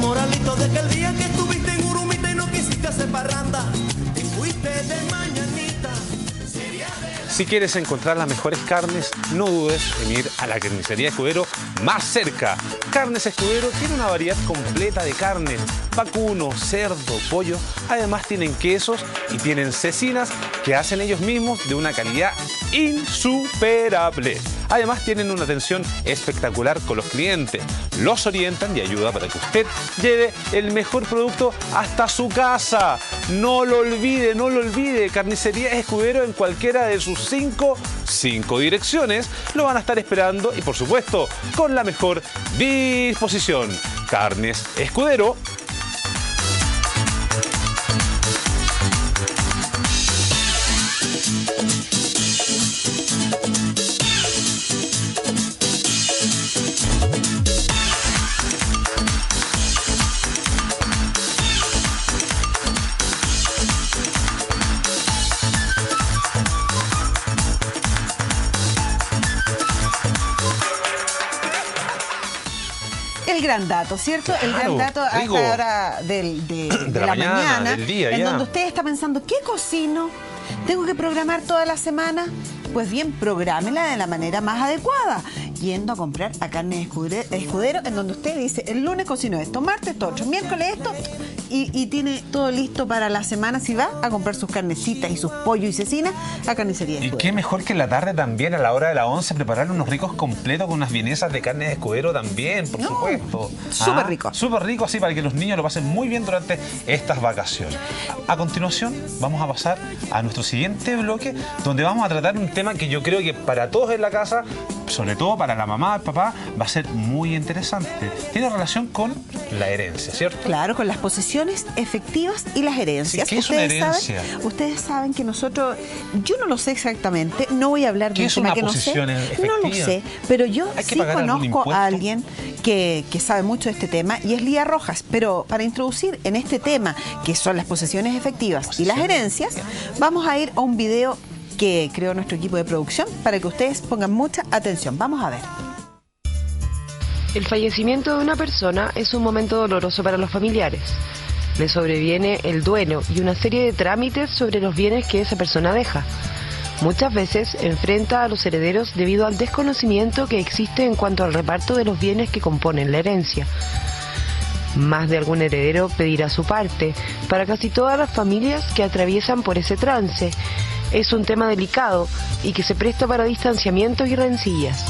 moralito de que el día que estuviste en Urumita y no quisiste hacer parranda, te fuiste de mañanita. Si quieres encontrar las mejores carnes, no dudes en ir a la carnicería Escudero más cerca. Carnes Escudero tiene una variedad completa de carnes, vacuno, cerdo, pollo. Además tienen quesos y tienen cecinas que hacen ellos mismos de una calidad insuperable. Además tienen una atención espectacular con los clientes. Los orientan y ayudan para que usted lleve el mejor producto hasta su casa. No lo olvide, no lo olvide. Carnicería Escudero en cualquiera de sus cinco direcciones lo van a estar esperando y por supuesto con la mejor disposición. Carnes Escudero. El gran dato, ¿cierto? Claro, el gran dato a rico. esta hora de la mañana, del día, en ya. donde usted está pensando, ¿qué cocino? ¿Tengo que programar toda la semana? Pues bien, prográmela de la manera más adecuada, yendo a comprar a Carnes Escudero, en donde usted dice, el lunes cocino esto, martes esto, otro, miércoles esto, y tiene todo listo para la semana si va a comprar sus carnecitas y sus pollos y cecinas a Carnicería Escudero. Y qué mejor que en la tarde también, a la hora de la 11, preparar unos ricos completos con unas vienesas de Carnes Escudero también, por supuesto. Súper rico. Súper rico, así para que los niños lo pasen muy bien durante estas vacaciones. A continuación, vamos a pasar a nuestro siguiente bloque, donde vamos a tratar un tema que yo creo que para todos en la casa, sobre todo para la mamá, el papá, va a ser muy interesante. Tiene relación con la herencia, ¿cierto? Claro, con las posesiones efectivas y las herencias. Sí, ¿qué es una herencia? Ustedes saben que nosotros, yo no lo sé exactamente, no voy a hablar de un tema que no sé. ¿Qué es una posesión efectiva? No lo sé, pero yo ¿Hay que sí pagar algún conozco impuesto? a alguien que sabe mucho de este tema y es Lía Rojas. Pero para introducir en este tema, que son las posesiones efectivas y las herencias, vamos a ir a un video que creó nuestro equipo de producción para que ustedes pongan mucha atención. Vamos a ver. El fallecimiento de una persona es un momento doloroso para los familiares. Le sobreviene el duelo y una serie de trámites sobre los bienes que esa persona deja. Muchas veces enfrenta a los herederos debido al desconocimiento que existe en cuanto al reparto de los bienes que componen la herencia. Más de algún heredero pedirá su parte para casi todas las familias que atraviesan por ese trance. Es un tema delicado y que se presta para distanciamientos y rencillas.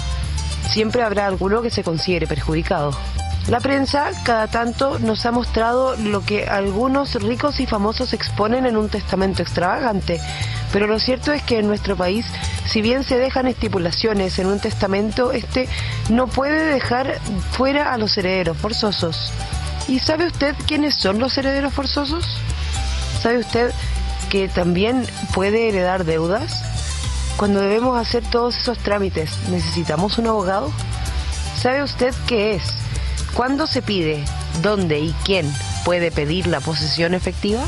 Siempre habrá alguno que se considere perjudicado. La prensa cada tanto nos ha mostrado lo que algunos ricos y famosos exponen en un testamento extravagante, pero lo cierto es que en nuestro país, si bien se dejan estipulaciones en un testamento, este no puede dejar fuera a los herederos forzosos. ¿Y sabe usted quiénes son los herederos forzosos? ¿Sabe usted que también puede heredar deudas? Cuando debemos hacer todos esos trámites, ¿necesitamos un abogado? ¿Sabe usted qué es? ¿Cuándo se pide? ¿Dónde y quién puede pedir la posesión efectiva?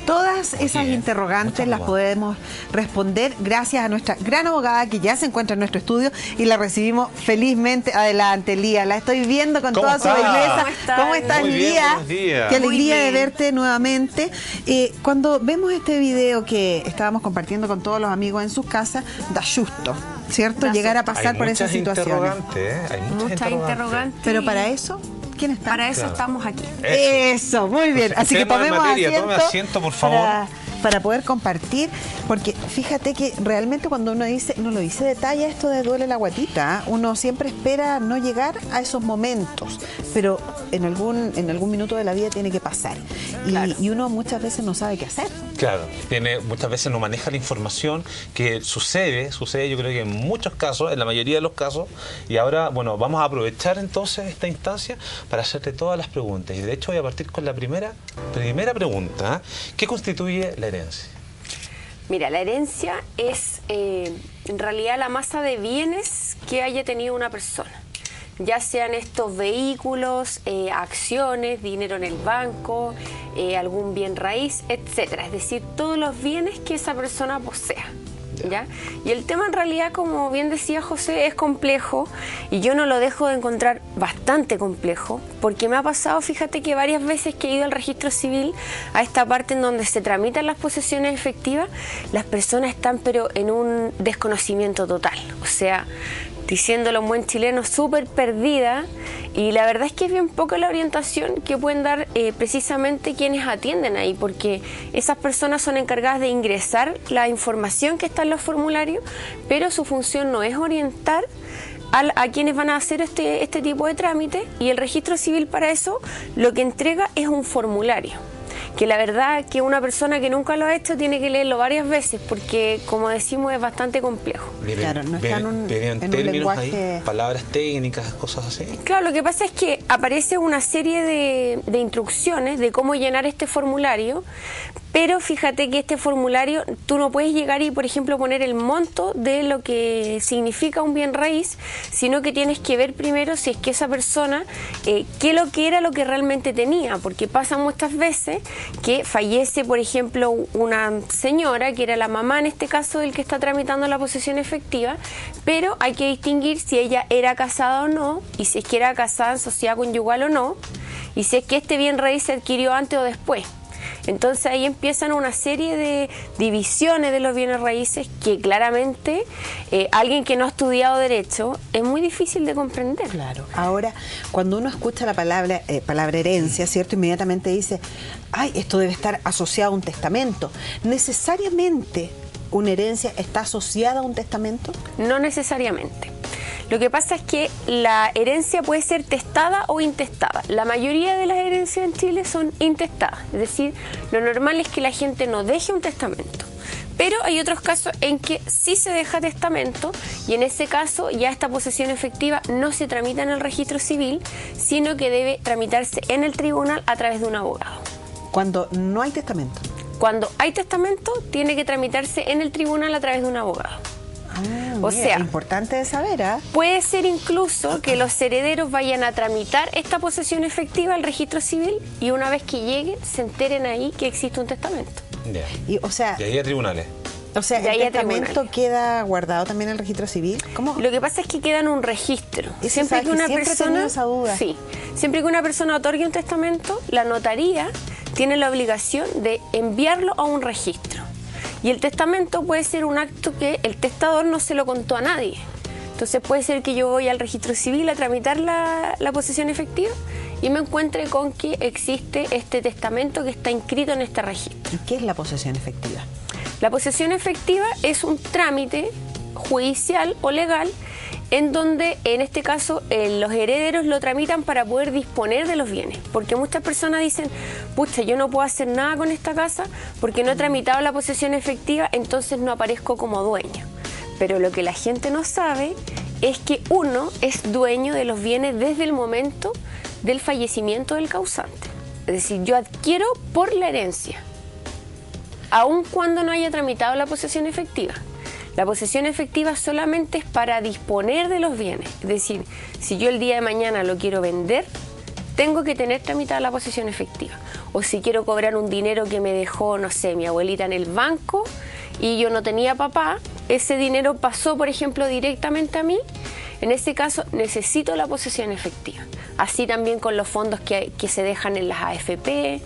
Todas esas interrogantes las podemos responder gracias a nuestra gran abogada que ya se encuentra en nuestro estudio y la recibimos felizmente. Adelante, Lía, la estoy viendo con toda su belleza. ¿Cómo estás, Muy bien, Lía? buenos días. Qué alegría Muy de bien. verte nuevamente. Cuando vemos este video que estábamos compartiendo con todos los amigos en sus casas, da susto, ¿cierto? Da Llegar a susto. pasar por esas situaciones. Hay Muchas interrogantes. Pero para eso, ¿quién está? Para eso Claro. estamos aquí. Eso, muy bien. Así que entremos en tomemos materia, asiento, tome asiento, por favor. para poder compartir, porque fíjate que realmente cuando uno dice, no lo dice detalle esto de duele la guatita, ¿eh? Uno siempre espera no llegar a esos momentos, pero en algún minuto de la vida tiene que pasar. Y uno muchas veces no sabe qué hacer. Claro, muchas veces no maneja la información que sucede yo creo que en muchos casos, en la mayoría de los casos, y ahora, bueno, vamos a aprovechar entonces esta instancia para hacerte todas las preguntas. Y de hecho voy a partir con la primera pregunta. ¿Qué constituye la herencia? Mira, la herencia es en realidad la masa de bienes que haya tenido una persona. Ya sean estos vehículos, acciones, dinero en el banco, algún bien raíz, etcétera. Es decir, todos los bienes que esa persona posea. ¿ya? Y el tema en realidad, como bien decía José, es complejo y yo no lo dejo de encontrar bastante complejo porque me ha pasado, fíjate que varias veces que he ido al registro civil, a esta parte en donde se tramitan las posesiones efectivas, las personas están pero en un desconocimiento total, o sea, diciéndolo en buen chileno, súper perdida, y la verdad es que es bien poca la orientación que pueden dar precisamente quienes atienden ahí, porque esas personas son encargadas de ingresar la información que está en los formularios, pero su función no es orientar a quienes van a hacer este tipo de trámite, y el registro civil para eso lo que entrega es un formulario, que la verdad que una persona que nunca lo ha hecho tiene que leerlo varias veces porque, como decimos, es bastante complejo. Claro, no está en un lenguaje... ahí, palabras técnicas, cosas así. Claro, lo que pasa es que aparece una serie de instrucciones de cómo llenar este formulario, pero fíjate que este formulario tú no puedes llegar y, por ejemplo, poner el monto de lo que significa un bien raíz, sino que tienes que ver primero si es que esa persona, qué lo que era lo que realmente tenía, porque pasa muchas veces que fallece, por ejemplo, una señora, que era la mamá en este caso del que está tramitando la posesión efectiva, pero hay que distinguir si ella era casada o no, y si es que era casada en sociedad conyugal o no, y si es que este bien raíz se adquirió antes o después. Entonces ahí empiezan una serie de divisiones de los bienes raíces que claramente alguien que no ha estudiado derecho es muy difícil de comprender. Claro. Ahora, cuando uno escucha la palabra herencia, ¿cierto? Inmediatamente dice, ay, esto debe estar asociado a un testamento. ¿Necesariamente una herencia está asociada a un testamento? No necesariamente. Lo que pasa es que la herencia puede ser testada o intestada. La mayoría de las herencias en Chile son intestadas. Es decir, lo normal es que la gente no deje un testamento. Pero hay otros casos en que sí se deja testamento y en ese caso ya esta posesión efectiva no se tramita en el registro civil, sino que debe tramitarse en el tribunal a través de un abogado. Cuando no hay testamento. Cuando hay testamento, tiene que tramitarse en el tribunal a través de un abogado. O sea, importante de saber, ¿eh? Puede ser incluso que los herederos vayan a tramitar esta posesión efectiva al registro civil y una vez que lleguen se enteren ahí que existe un testamento. Yeah. Y, o sea, y ahí a tribunales. O sea, de ¿el testamento queda guardado también en el registro civil? ¿Cómo? Lo que pasa es que queda en un registro. Siempre que una persona, esa duda. Sí, siempre que una persona otorgue un testamento, la notaría tiene la obligación de enviarlo a un registro. Y el testamento puede ser un acto que el testador no se lo contó a nadie. Entonces puede ser que yo voy al registro civil a tramitar la posesión efectiva y me encuentre con que existe este testamento que está inscrito en este registro. ¿Y qué es la posesión efectiva? La posesión efectiva es un trámite judicial o legal en donde, en este caso, los herederos lo tramitan para poder disponer de los bienes. Porque muchas personas dicen, pucha, yo no puedo hacer nada con esta casa porque no he tramitado la posesión efectiva, entonces no aparezco como dueño. Pero lo que la gente no sabe es que uno es dueño de los bienes desde el momento del fallecimiento del causante. Es decir, yo adquiero por la herencia, aun cuando no haya tramitado la posesión efectiva. La posesión efectiva solamente es para disponer de los bienes. Es decir, si yo el día de mañana lo quiero vender, tengo que tener tramitada la posesión efectiva. O si quiero cobrar un dinero que me dejó, no sé, mi abuelita en el banco y yo no tenía papá, ese dinero pasó, por ejemplo, directamente a mí. En ese caso, necesito la posesión efectiva. Así también con los fondos que se dejan en las AFP,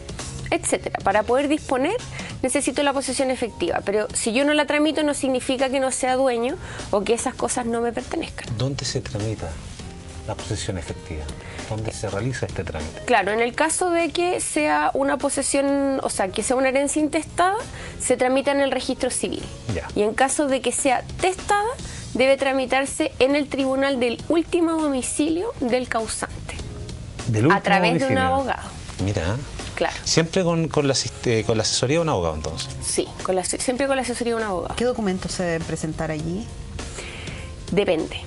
etcétera. Para poder disponer, necesito la posesión efectiva, pero si yo no la tramito no significa que no sea dueño o que esas cosas no me pertenezcan. ¿Dónde se tramita la posesión efectiva? ¿Dónde se realiza este trámite? Claro, en el caso de que sea una posesión, o sea, que sea una herencia intestada, se tramita en el registro civil. Ya. Y en caso de que sea testada, debe tramitarse en el tribunal del último domicilio del causante. ¿Del último a través domicilio? de un abogado. Mira. Claro. Siempre con la asesoría de un abogado, entonces. Sí, siempre con la asesoría de un abogado. ¿Qué documentos se deben presentar allí? Depende.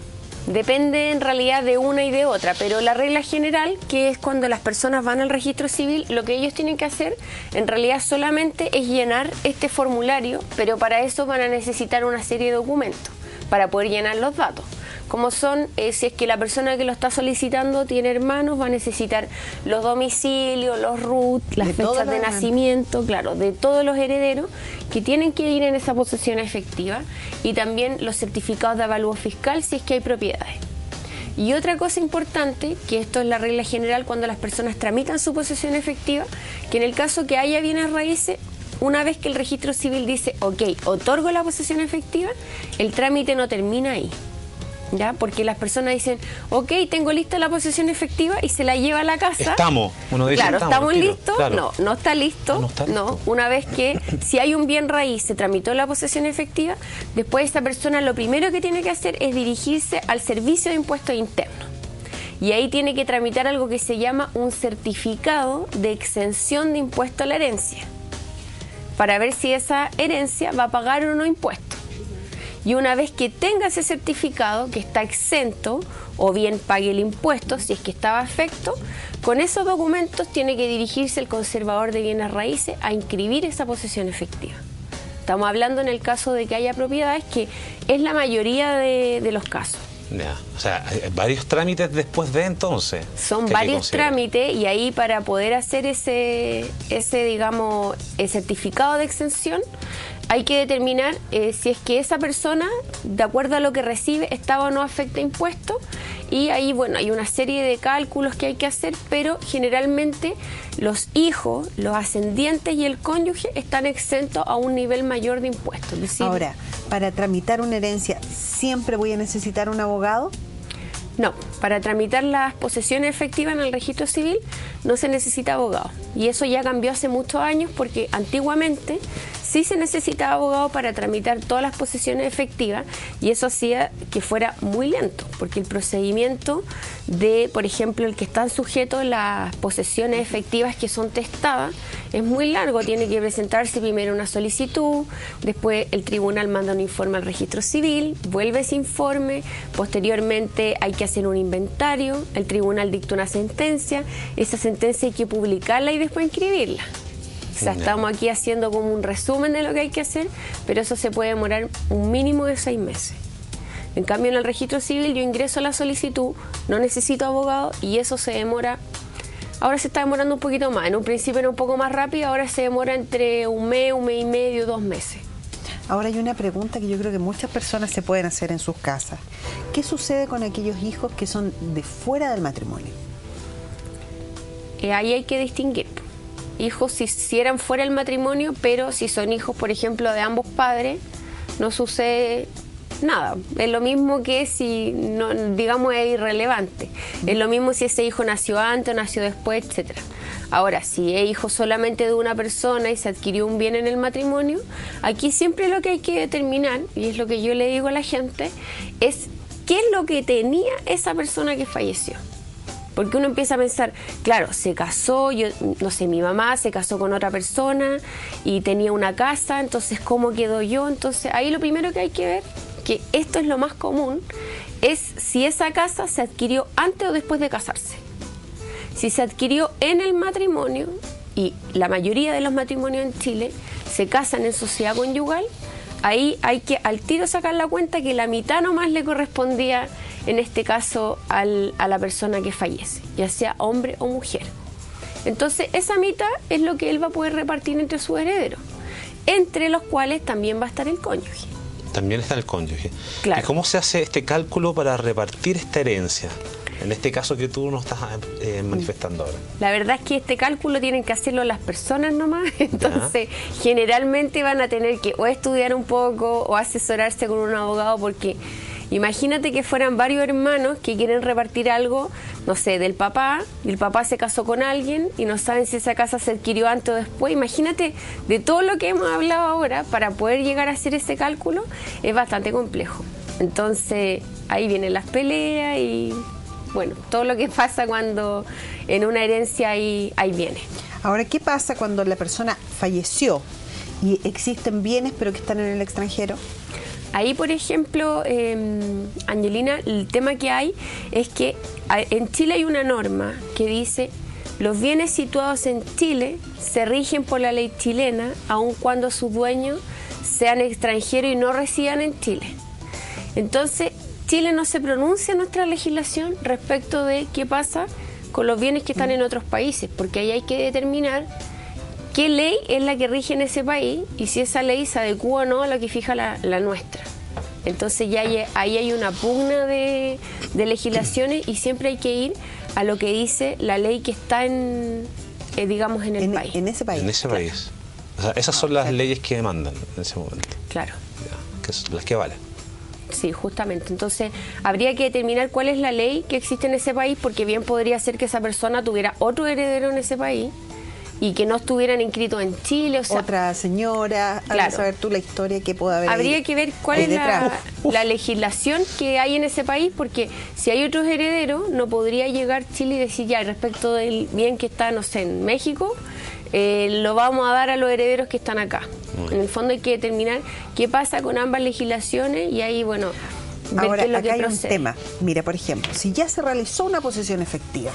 Depende en realidad de una y de otra, pero la regla general, que es cuando las personas van al registro civil, lo que ellos tienen que hacer en realidad solamente es llenar este formulario, pero para eso van a necesitar una serie de documentos para poder llenar los datos. como son, si es que la persona que lo está solicitando tiene hermanos, va a necesitar los domicilios, los RUT, las fechas de nacimiento, claro, de todos los herederos que tienen que ir en esa posesión efectiva, y también los certificados de avalúo fiscal si es que hay propiedades. Y otra cosa importante, que esto es la regla general cuando las personas tramitan su posesión efectiva, que en el caso que haya bienes raíces, una vez que el registro civil dice, ok, otorgo la posesión efectiva, el trámite no termina ahí. ¿Ya? Porque las personas dicen, ok, tengo lista la posesión efectiva y se la lleva a la casa. Uno dice, claro, ¿estamos listos? Claro. No está listo. No, una vez que si hay un bien raíz, se tramitó la posesión efectiva, después esa persona lo primero que tiene que hacer es dirigirse al Servicio de Impuestos Internos. Y ahí tiene que tramitar algo que se llama un certificado de exención de impuesto a la herencia, para ver si esa herencia va a pagar o no impuestos. Y una vez que tenga ese certificado que está exento o bien pague el impuesto si es que estaba afecto, con esos documentos tiene que dirigirse el conservador de bienes raíces a inscribir esa posesión efectiva. Estamos hablando en el caso de que haya propiedades, que es la mayoría de los casos. Ya. O sea, varios trámites después de entonces. Son varios trámites, y ahí para poder hacer ese digamos, el certificado de exención, hay que determinar si es que esa persona, de acuerdo a lo que recibe, estaba o no afecta a impuestos. Y ahí, bueno, hay una serie de cálculos que hay que hacer, pero generalmente los hijos, los ascendientes y el cónyuge están exentos a un nivel mayor de impuestos. Es decir, ahora, para tramitar una herencia, ¿siempre voy a necesitar un abogado? No, para tramitar las posesiones efectivas en el registro civil no se necesita abogado. Y eso ya cambió hace muchos años, porque antiguamente sí se necesitaba abogado para tramitar todas las posesiones efectivas, y eso hacía que fuera muy lento, porque el procedimiento de, por ejemplo, el que están sujetos las posesiones efectivas que son testadas es muy largo. Tiene que presentarse primero una solicitud, después el tribunal manda un informe al registro civil, vuelve ese informe, posteriormente hay que hacer un inventario, el tribunal dicta una sentencia, esa sentencia hay que publicarla y después inscribirla. O sea, estamos aquí haciendo como un resumen de lo que hay que hacer, pero eso se puede demorar un mínimo de 6 meses. En cambio, en el registro civil yo ingreso la solicitud, no necesito abogado, y eso se demora. Ahora se está demorando un poquito más. En un principio era un poco más rápido, ahora se demora entre un mes y medio, 2 meses. Ahora hay una pregunta que yo creo que muchas personas se pueden hacer en sus casas. ¿Qué sucede con aquellos hijos que son de fuera del matrimonio? Ahí hay que distinguir. Hijos si eran fuera del matrimonio, pero si son hijos, por ejemplo, de ambos padres, no sucede nada. Es lo mismo que si, no, digamos, es irrelevante. Es lo mismo si ese hijo nació antes o nació después, etcétera. Ahora, si es hijo solamente de una persona y se adquirió un bien en el matrimonio, aquí siempre lo que hay que determinar, y es lo que yo le digo a la gente, es qué es lo que tenía esa persona que falleció. Porque uno empieza a pensar, claro, se casó, yo no sé, mi mamá se casó con otra persona y tenía una casa, entonces ¿cómo quedo yo? Entonces ahí lo primero que hay que ver, que esto es lo más común, es si esa casa se adquirió antes o después de casarse. Si se adquirió en el matrimonio, y la mayoría de los matrimonios en Chile se casan en sociedad conyugal, ahí hay que al tiro sacar la cuenta que la mitad nomás le correspondía, en este caso, a la persona que fallece, ya sea hombre o mujer. Entonces, esa mitad es lo que él va a poder repartir entre sus herederos, entre los cuales también va a estar el cónyuge. También está el cónyuge. Claro. ¿Y cómo se hace este cálculo para repartir esta herencia? En este caso que tú nos estás manifestando ahora. La verdad es que este cálculo tienen que hacerlo las personas nomás, entonces generalmente van a tener que o estudiar un poco o asesorarse con un abogado, porque imagínate que fueran varios hermanos que quieren repartir algo, no sé, del papá, y el papá se casó con alguien y no saben si esa casa se adquirió antes o después. Imagínate, de todo lo que hemos hablado ahora, para poder llegar a hacer ese cálculo es bastante complejo. Entonces ahí vienen las peleas y bueno, todo lo que pasa cuando en una herencia hay bienes. Ahora, ¿qué pasa cuando la persona falleció y existen bienes pero que están en el extranjero? Ahí, por ejemplo, Angelina, el tema que hay es que en Chile hay una norma que dice: los bienes situados en Chile se rigen por la ley chilena, aun cuando sus dueños sean extranjeros y no residan en Chile. Entonces, Chile no se pronuncia nuestra legislación respecto de qué pasa con los bienes que están en otros países, porque ahí hay que determinar qué ley es la que rige en ese país y si esa ley se adecua o no a lo que fija la nuestra. Entonces ya ahí hay una pugna de legislaciones y siempre hay que ir a lo que dice la ley que está digamos, en el país. En ese país. En ese país. O sea, esas son las leyes que demandan en ese momento. Claro. Ya, que son las que valen. Sí, justamente. Entonces, habría que determinar cuál es la ley que existe en ese país, porque bien podría ser que esa persona tuviera otro heredero en ese país y que no estuvieran inscritos en Chile. O sea, otra señora, claro. Saber tú la historia que puede haber. Habría ahí, que ver cuál es la legislación que hay en ese país, porque si hay otros herederos, no podría llegar Chile y decir ya, respecto del bien que está, no sé, en México, lo vamos a dar a los herederos que están acá. En el fondo hay que determinar qué pasa con ambas legislaciones y ahí, bueno, ver ahora, qué es lo acá que hay procede. un tema. Mira, por ejemplo, si ya se realizó una posesión efectiva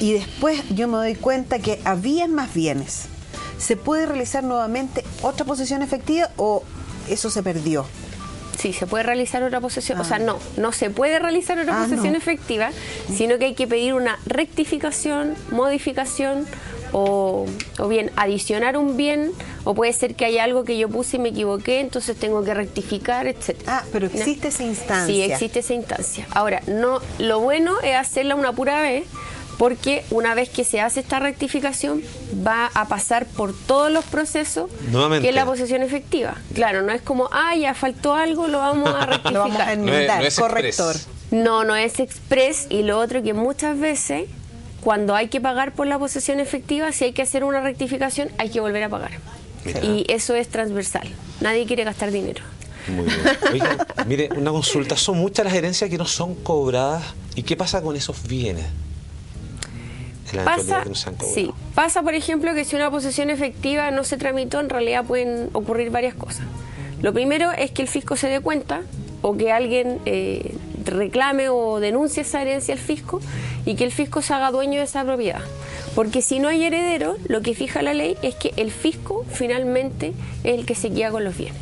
y después yo me doy cuenta que habían más bienes, ¿se puede realizar nuevamente otra posesión efectiva o eso se perdió? Sí, se puede realizar otra posesión, o sea, no se puede realizar otra posesión efectiva, sino que hay que pedir una rectificación, modificación o bien adicionar un bien, o puede ser que haya algo que yo puse y me equivoqué, entonces tengo que rectificar, etc. Ah, pero existe esa instancia. Sí, existe esa instancia. Ahora, no, lo bueno es hacerla una pura vez, porque una vez que se hace esta rectificación va a pasar por todos los procesos nuevamente, que es la posesión efectiva. Claro, no es como, ya faltó algo, lo vamos a rectificar. Lo vamos a enmendar, no es corrector. No es express. Y lo otro que muchas veces, cuando hay que pagar por la posesión efectiva, si hay que hacer una rectificación, hay que volver a pagar. Mira. Y eso es transversal. Nadie quiere gastar dinero. Muy bien. Oiga, mire, una consulta. Son muchas las herencias que no son cobradas. ¿Y qué pasa con esos bienes? Pasa, por ejemplo, que si una posesión efectiva no se tramitó, en realidad pueden ocurrir varias cosas. Lo primero es que el fisco se dé cuenta o que alguien reclame o denuncie esa herencia al fisco y que el fisco se haga dueño de esa propiedad. Porque si no hay heredero, lo que fija la ley es que el fisco finalmente es el que se queda con los bienes.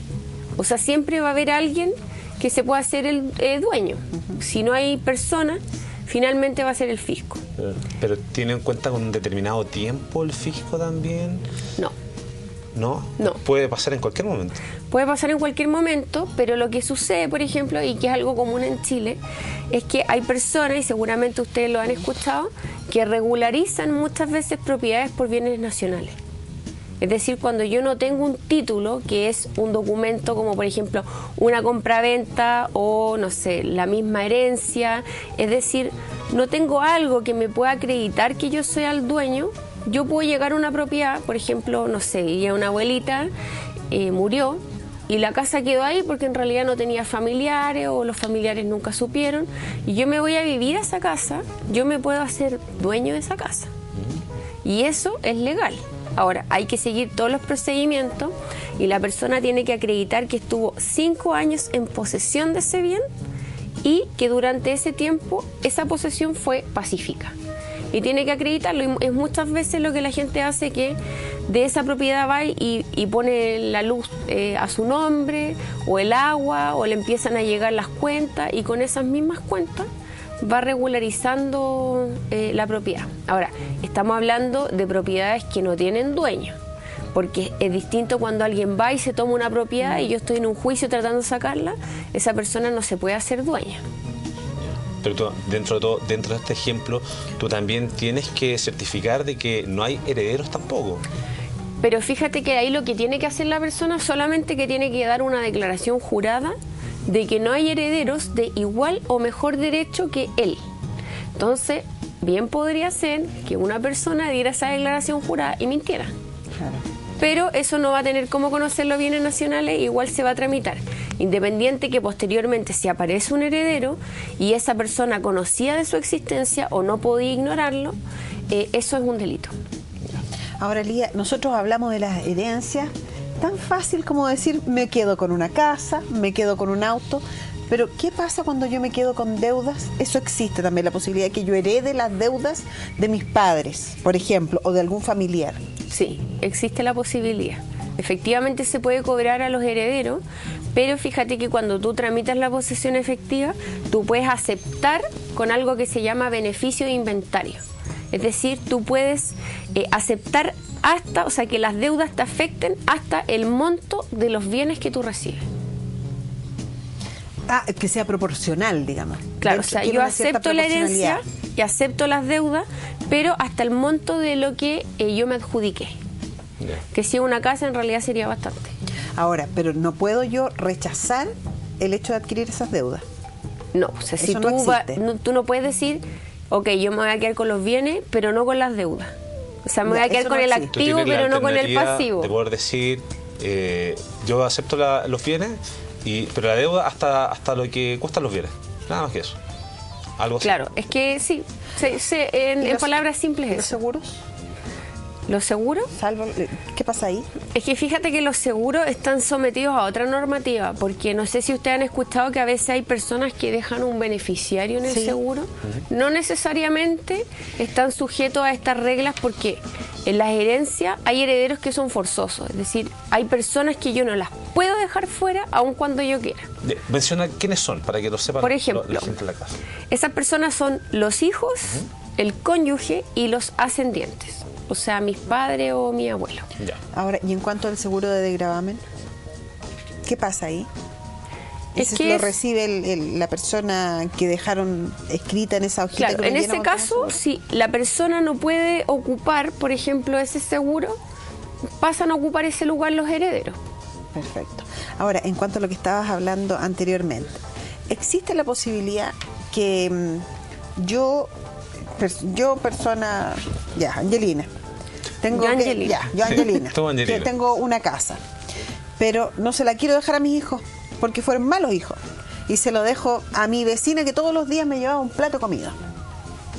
O sea, siempre va a haber alguien que se pueda hacer el dueño. Si no hay persona, finalmente va a ser el fisco. ¿Pero tiene en cuenta con un determinado tiempo el fisco también? No. ¿No? No. Puede pasar en cualquier momento. Puede pasar en cualquier momento, pero lo que sucede, por ejemplo, y que es algo común en Chile, es que hay personas, y seguramente ustedes lo han escuchado, que regularizan muchas veces propiedades por bienes nacionales. Es decir, cuando yo no tengo un título, que es un documento como, por ejemplo, una compraventa o, no sé, la misma herencia, es decir, no tengo algo que me pueda acreditar que yo soy el dueño, yo puedo llegar a una propiedad, por ejemplo, no sé, y una abuelita murió y la casa quedó ahí porque en realidad no tenía familiares o los familiares nunca supieron, y yo me voy a vivir a esa casa, yo me puedo hacer dueño de esa casa. Y eso es legal. Ahora, hay que seguir todos los procedimientos y la persona tiene que acreditar que estuvo 5 años en posesión de ese bien y que durante ese tiempo esa posesión fue pacífica. Y tiene que acreditarlo. Y es muchas veces lo que la gente hace, que de esa propiedad va y pone la luz a su nombre, o el agua, o le empiezan a llegar las cuentas, y con esas mismas cuentas va regularizando la propiedad. Ahora, estamos hablando de propiedades que no tienen dueño, porque es distinto cuando alguien va y se toma una propiedad y yo estoy en un juicio tratando de sacarla, esa persona no se puede hacer dueña. Pero tú, dentro de este ejemplo, tú también tienes que certificar de que no hay herederos tampoco. Pero fíjate que ahí lo que tiene que hacer la persona solamente que tiene que dar una declaración jurada de que no hay herederos de igual o mejor derecho que él. Entonces, bien podría ser que una persona diera esa declaración jurada y mintiera. Claro. Pero eso no va a tener cómo conocer los bienes nacionales, igual se va a tramitar. Independiente que posteriormente, si aparece un heredero y esa persona conocía de su existencia o no podía ignorarlo, eso es un delito. Ahora, Lía, nosotros hablamos de las herencias, tan fácil como decir, me quedo con una casa, me quedo con un auto, pero ¿qué pasa cuando yo me quedo con deudas? Eso existe también, la posibilidad de que yo herede las deudas de mis padres, por ejemplo, o de algún familiar. Sí, existe la posibilidad. Efectivamente se puede cobrar a los herederos, pero fíjate que cuando tú tramitas la posesión efectiva, tú puedes aceptar con algo que se llama beneficio de inventario. Es decir, tú puedes aceptar hasta, o sea, que las deudas te afecten hasta el monto de los bienes que tú recibes. Ah, que sea proporcional, digamos. Claro, o sea, yo acepto la herencia y acepto las deudas, pero hasta el monto de lo que yo me adjudiqué. Que si es una casa, en realidad sería bastante. Ahora, pero no puedo yo rechazar el hecho de adquirir esas deudas. No, o sea, si Eso tú, no existe. tú no puedes decir, ok, yo me voy a quedar con los bienes, pero no con las deudas. O sea, me voy a quedar eso con no el existe. activo, Tú tienes pero la no con el alternativa pasivo. de poder decir, yo acepto los bienes, pero la deuda hasta lo que cuestan los bienes. Nada más que eso. Algo así. Claro, es que sí, en palabras simples ¿Los eso. seguros? ¿Los seguros? Salvo, ¿qué pasa ahí? Es que fíjate que los seguros están sometidos a otra normativa, porque no sé si ustedes han escuchado que a veces hay personas que dejan un beneficiario en el Sí. seguro. No necesariamente están sujetos a estas reglas porque en las herencias hay herederos que son forzosos, es decir, hay personas que yo no las puedo dejar fuera aun cuando yo quiera. Menciona quiénes son, para que lo sepan Por ejemplo, la gente en la casa. Esas personas son los hijos, el cónyuge y los ascendientes, o sea, mis padres o mi abuelo. Ya. Ahora, y en cuanto al seguro de degravamen, ¿qué pasa ahí? Es ¿Ese que lo es- recibe la persona que dejaron escrita en esa hojita? Claro, que uno en llena ese con todo caso, seguro? si la persona no puede ocupar, por ejemplo, ese seguro, pasan a ocupar ese lugar los herederos. Perfecto. Ahora, en cuanto a lo que estabas hablando anteriormente, ¿existe la posibilidad que yo persona, ya, Angelina, tengo Yo, que- Angelina. yo Angelina, Tú, Angelina. que tengo una casa, pero no se la quiero dejar a mis hijos porque fueron malos hijos y se lo dejo a mi vecina que todos los días me llevaba un plato de comida?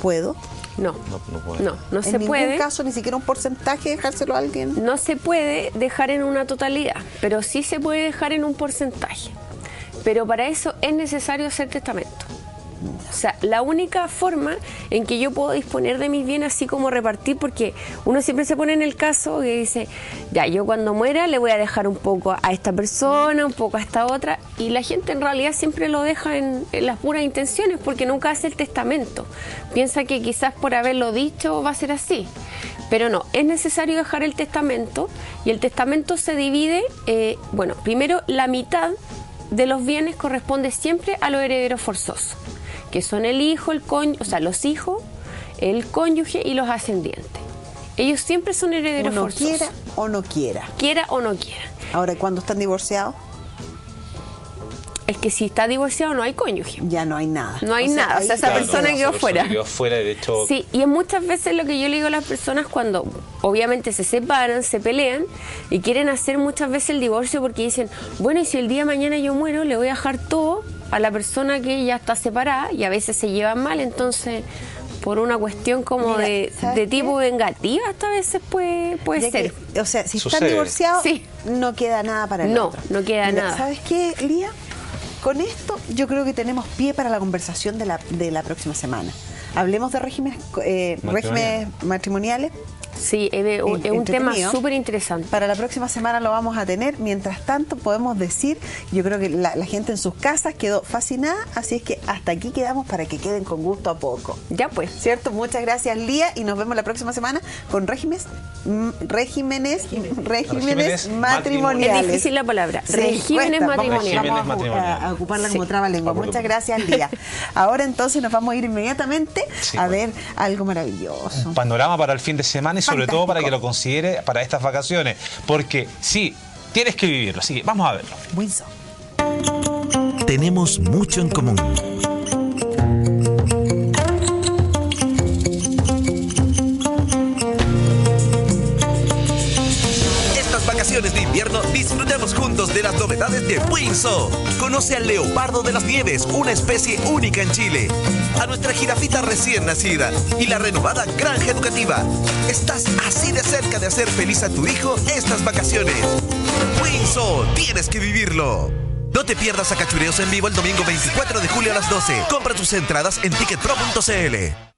¿Puedo? No, No puede. no En se ningún puede. caso, ni siquiera un porcentaje, dejárselo a alguien. No se puede dejar en una totalidad, pero sí se puede dejar en un porcentaje. Pero para eso es necesario hacer testamento. O sea, la única forma en que yo puedo disponer de mis bienes, así como repartir, porque uno siempre se pone en el caso que dice, ya, yo cuando muera le voy a dejar un poco a esta persona, un poco a esta otra, y la gente en realidad siempre lo deja en las puras intenciones, porque nunca hace el testamento. Piensa que quizás por haberlo dicho va a ser así. Pero no, es necesario dejar el testamento, y el testamento se divide, bueno, primero la mitad de los bienes corresponde siempre a los herederos forzosos, que son el hijo, el cónyuge, o sea, los hijos, el cónyuge y los ascendientes. Ellos siempre son herederos Uno forzosos. quiera o no quiera. Quiera o no quiera. Ahora, cuando están divorciados, Es que si está divorciado no hay cónyuge. ya no hay nada. No hay nada, o sea, esa ahí persona quedó. quedó esa fuera. Quedó fuera, de hecho. Sí, y es muchas veces lo que yo le digo a las personas cuando obviamente se separan, se pelean y quieren hacer muchas veces el divorcio porque dicen, bueno, y si el día de mañana yo muero, le voy a dejar todo a la persona que ya está separada, y a veces se llevan mal, entonces por una cuestión como Mira, de ¿sabes tipo qué? vengativa hasta a veces puede Ya ser. que, o sea, si están Sucede. divorciados, Sí. no queda nada para el No, otro. no queda nada. ¿Sabes qué, Lía? Con esto yo creo que tenemos pie para la conversación de la próxima semana. Hablemos de regímenes matrimoniales. Sí, es un tema Entretenido. súper interesante. Para la próxima semana lo vamos a tener. Mientras tanto, podemos decir, yo creo que la gente en sus casas quedó fascinada, así es que hasta aquí quedamos para que queden con gusto a poco. Ya pues. ¿Cierto? Muchas gracias, Lía, y nos vemos la próxima semana con regímenes Regímenes matrimoniales. Es difícil la palabra. Sí, Regímenes cuesta. matrimoniales. Regímenes Vamos matrimoniales. a ocuparla Sí. como trabalengua. Vamos, Muchas vamos. gracias, Lía. Ahora entonces nos vamos a ir inmediatamente Sí, a bueno. ver algo maravilloso. Panorama para el fin de semana y sobre todo para Fantástico. que lo considere para estas vacaciones. Porque sí, tienes que vivirlo. Así que vamos a verlo. Windsor. Tenemos mucho en común. Estas vacaciones de invierno disfrutemos juntos de las novedades de Windsor. Conoce al leopardo de las nieves, una especie única en Chile. A nuestra jirafita recién nacida y la renovada granja educativa. Estás así de cerca de hacer feliz a tu hijo estas vacaciones. Windsor, tienes que vivirlo. No te pierdas a Cachureos en vivo el domingo 24 de julio a las 12. Compra tus entradas en ticketpro.cl.